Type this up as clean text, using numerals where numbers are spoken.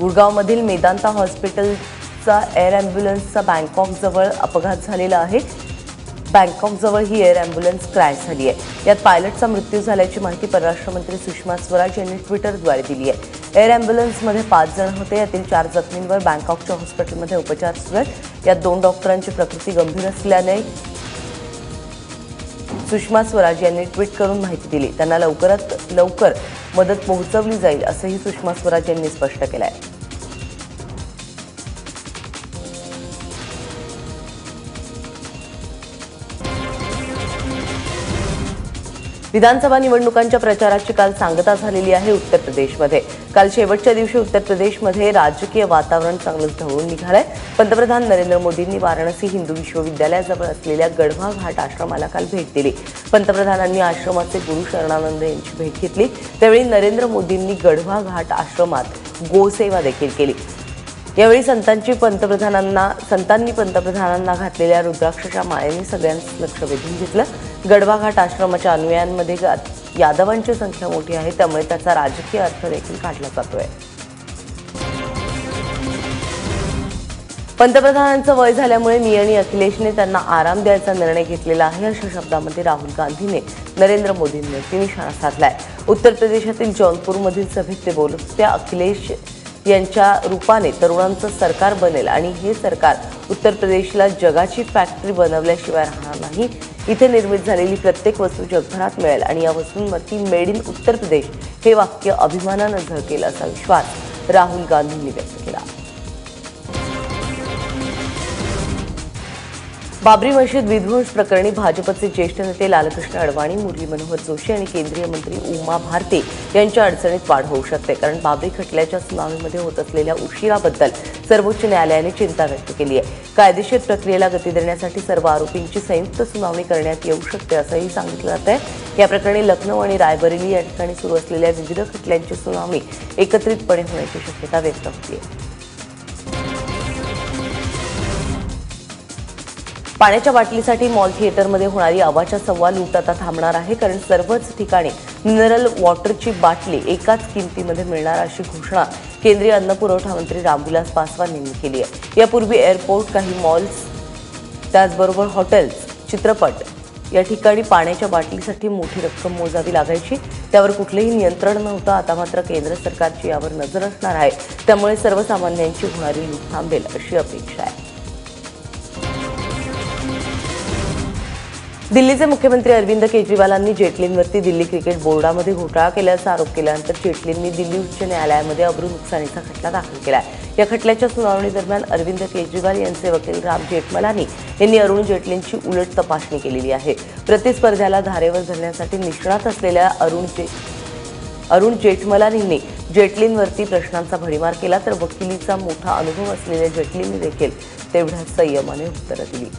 गुरगावमधील मेदांता हॉस्पिटलचा एअर ॲम्ब्युलन्सचा बँकॉकजवळ अपघात झालेला आहे। बँकॉकजवळ ही एअर ॲम्ब्युलन्स क्रॅश झाली आहे। यात पायलटचा मृत्यू झाल्याची माहिती परराष्ट्र मंत्री सुषमा स्वराज यांनी ट्विटरद्वारे दिली आहे। एअर ॲम्ब्युलन्समध्ये 5 जण होते, यातील 4 जखमींवर बँकॉकच्या हॉस्पिटलमध्ये उपचार सुरू आहेत। यात 2 डॉक्टरांची प्रकृती गंभीर असल्याने सुषमा स्वराज यांनी ट्विट करून माहिती दिली। त्यांना लवकरात लवकर मदत पोहोचवली जाईल असंही सुषमा स्वराज यांनी स्पष्ट केलं आहे। विधानसभा निवडणुकांच्या प्रचाराची काल सांगता झालेली आहे। उत्तर प्रदेशमध्ये काल शेवटच्या दिवशी उत्तर प्रदेशमध्ये राजकीय वातावरण चांगलंच ढवळून निघालंय। पंतप्रधान नरेंद्र मोदींनी वाराणसी हिंदू विश्वविद्यालयाजवळ असलेल्या गढ़वा घाट आश्रमाला काल भेट दिली। पंतप्रधानांनी आश्रमाचे गुरु शरणानंद यांची भेट घेतली। त्यावेळी नरेंद्र मोदींनी गढ़वा घाट आश्रमात गोसेवा देखील केली। यावेळी संतांनी पंतप्रधानांना घातलेल्या रुद्राक्षच्या माळेने सगळ्यांचं लक्ष वेधून घेतलं। गढ़वा घाट आश्रमाच्या अनुयायांमध्ये यादवांची संख्या मोठी आहे, त्यामुळे त्याचा राजकीय अर्थ देखील काढला जातोय। पंतप्रधानांचं वय झाल्यामुळे मी आणि अखिलेशने त्यांना आराम द्यायचा निर्णय घेतलेला आहे, अशा शब्दांमध्ये राहुल गांधीने नरेंद्र मोदींवरती निशाणा साधलाय। उत्तर प्रदेशातील जौनपूरमधील सभेत ते बोलत होते। अखिलेश यांच्या रूपाने तरुणांचं सरकार बनेल आणि हे सरकार उत्तर प्रदेशला जगाची फॅक्टरी बनवल्याशिवाय राहणार नाही। इथे निर्मित झालेली प्रत्येक वस्तू जगभरात मिळेल आणि या वस्तूंवरती मेड इन उत्तर प्रदेश हे वाक्य अभिमानानं झळकेल असा विश्वास राहुल गांधींनी व्यक्त केला। बाबरी मशीद विध्वंस प्रकरणी भाजपचे ज्येष्ठ नेते लालकृष्ण अडवाणी, मुरली मनोहर जोशी आणि केंद्रीय मंत्री उमा भारती यांच्या अडचणीत वाढ होऊ शकते, कारण बाबरी खटल्याच्या सुनावणीमध्ये होत असलेल्या उशिराबद्दल सर्वोच्च न्यायालयाने चिंता व्यक्त केली आहे। कायदेशीर प्रक्रियेला गती देण्यासाठी सर्व आरोपींची संयुक्त सुनावणी करण्यात येऊ शकते असंही सांगितलं जात आहे। या प्रकरणी लखनौ आणि रायबरेली या ठिकाणी सुरू असलेल्या विविध खटल्यांची सुनावणी एकत्रितपणे होण्याची शक्यता व्यक्त होती आहे। पाण्याच्या बाटलीसाठी मॉल थिएटरमध्ये होणारी अवाच्या सव्वा लूट आता थांबणार आहे, कारण सर्वच ठिकाणी मिनरल वॉटरची बाटली एकाच किमतीमध्ये मिळणार अशी घोषणा केंद्रीय अन्न पुरवठा मंत्री रामविलास पासवान यांनी केली आहे। यापूर्वी एअरपोर्ट, काही मॉल्स, त्याचबरोबर हॉटेल्स, चित्रपट या ठिकाणी पाण्याच्या बाटलीसाठी मोठी रक्कम मोजावी लागायची, त्यावर कुठलेही नियंत्रण नव्हतं। आता मात्र केंद्र सरकारची यावर नजर असणार आहे, त्यामुळे सर्वसामान्यांची होणारी लूट थांबेल अशी अपेक्षा आहे। दिल्लीचे मुख्यमंत्री अरविंद केजरीवालांनी जेटलींवरती दिल्ली क्रिकेट बोर्डामध्ये घोटाळा केल्याचा आरोप केल्यानंतर जेटलींनी दिल्ली उच्च न्यायालयामध्ये अब्रू नुकसानीचा खटला दाखल केला आहे। या खटल्याच्या सुनावणी दरम्यान अरविंद केजरीवाल यांचे वकील राम जेठमलानी यांनी अरुण जेटलींची उलट तपासणी केलेली आहे। प्रतिस्पर्ध्याला धारेवर धरण्यासाठी निष्णात असलेल्या अरुण जेठमलानींनी जेटलींवरती प्रश्नांचा भडीमार केला, तर वकिलीचा मोठा अनुभव असलेल्या जेटलींनी देखील तेवढ्याच संयमाने उत्तरं दिली।